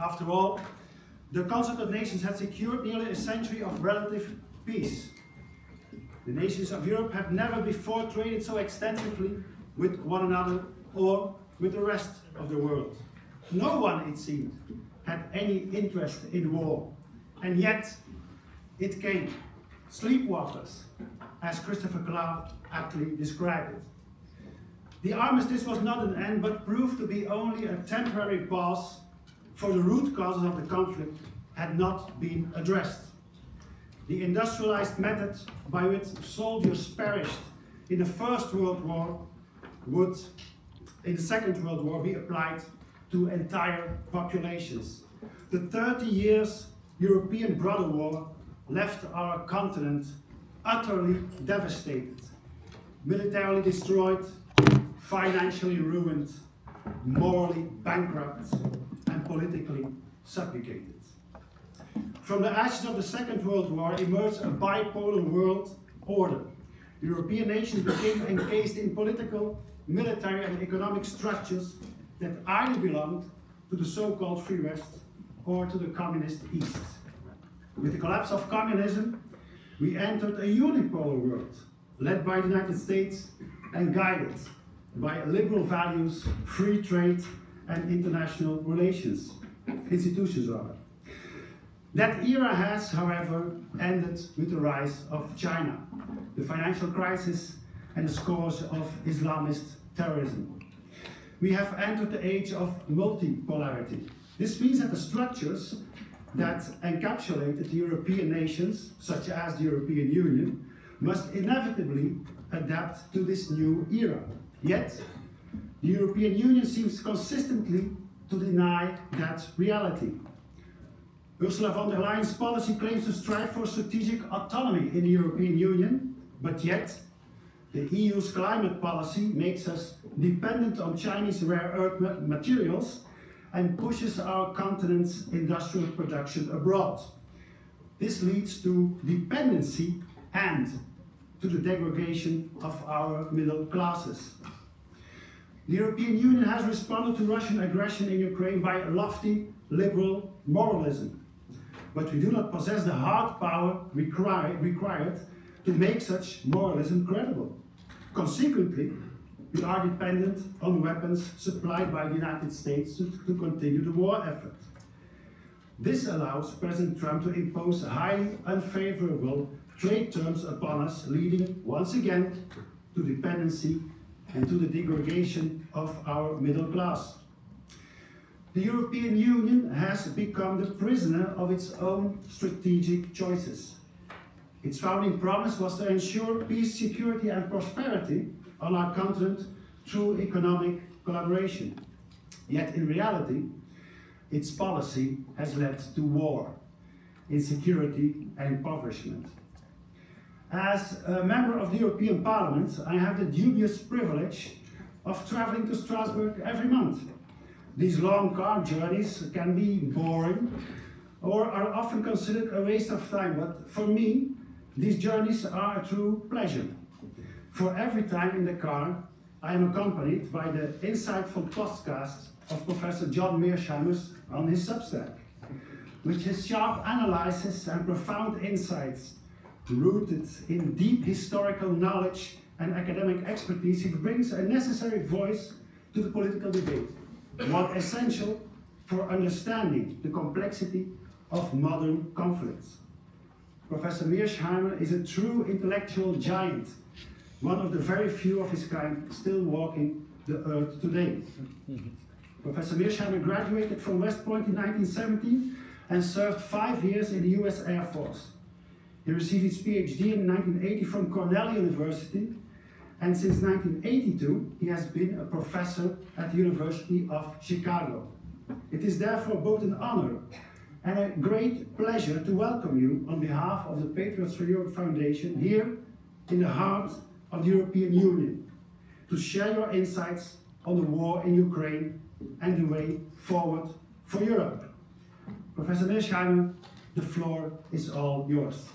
After all, the concept of nations had secured nearly a century of relative peace. The nations of Europe have never before traded so extensively with one another or with the rest of the world. No one, it seemed, had any interest in war, and yet it came, sleepwalkers, as Christopher Clark aptly described it. The armistice was not an end, but proved to be only a temporary pause, for the root causes of the conflict had not been addressed. The industrialized method by which soldiers perished in the First World War would, in the Second World War, be applied to entire populations. The 30 years European Brother War left our continent utterly devastated, militarily destroyed, financially ruined, morally bankrupt, and politically subjugated. From the ashes of the Second World War emerged a bipolar world order. European nations became encased in political, military, and economic structures that either belonged to the so-called Free West or to the Communist East. With the collapse of communism, we entered a unipolar world, led by the United States and guided by liberal values, free trade, and international institutions. That era has, however, ended with the rise of China, the financial crisis, and the scores of Islamist terrorism. We have entered the age of multipolarity. This means that the structures that encapsulated the European nations, such as the European Union, must inevitably adapt to this new era. Yet, the European Union seems consistently to deny that reality. Ursula von der Leyen's policy claims to strive for strategic autonomy in the European Union, but yet the EU's climate policy makes us dependent on Chinese rare earth materials and pushes our continent's industrial production abroad. This leads to dependency and to the degradation of our middle classes. The European Union has responded to Russian aggression in Ukraine by lofty liberal moralism. But we do not possess the hard power required to make such moralism credible. Consequently, we are dependent on weapons supplied by the United States to continue the war effort. This allows President Trump to impose highly unfavorable trade terms upon us, leading once again to dependency and to the degradation of our middle class. The European Union has become the prisoner of its own strategic choices. Its founding promise was to ensure peace, security, and prosperity on our continent through economic collaboration. Yet in reality, its policy has led to war, insecurity, and impoverishment. As a member of the European Parlement, I have the dubious privilege of traveling to Strasbourg every month. These long car journeys can be boring or are often considered a waste of time, but for me, these journeys are a true pleasure. For every time in the car, I am accompanied by the insightful podcast of Prof John Mearsheimer on his Substack. With his sharp analysis and profound insights, rooted in deep historical knowledge and academic expertise, he brings a necessary voice to the political debate, one essential for understanding the complexity of modern conflicts. Professor Mearsheimer is a true intellectual giant, one of the very few of his kind still walking the earth today. Professor Mearsheimer graduated from West Point in 1970 and served 5 years in the US Air Force. He received his PhD in 1980 from Cornell University, and since 1982 he has been a professor at the University of Chicago. It is therefore both an honor and a great pleasure to welcome you on behalf of the Patriots for Europe Foundation here in the heart of the European Union, to share your insights on the war in Ukraine and the way forward for Europe. Professor Mearsheimer, the floor is all yours.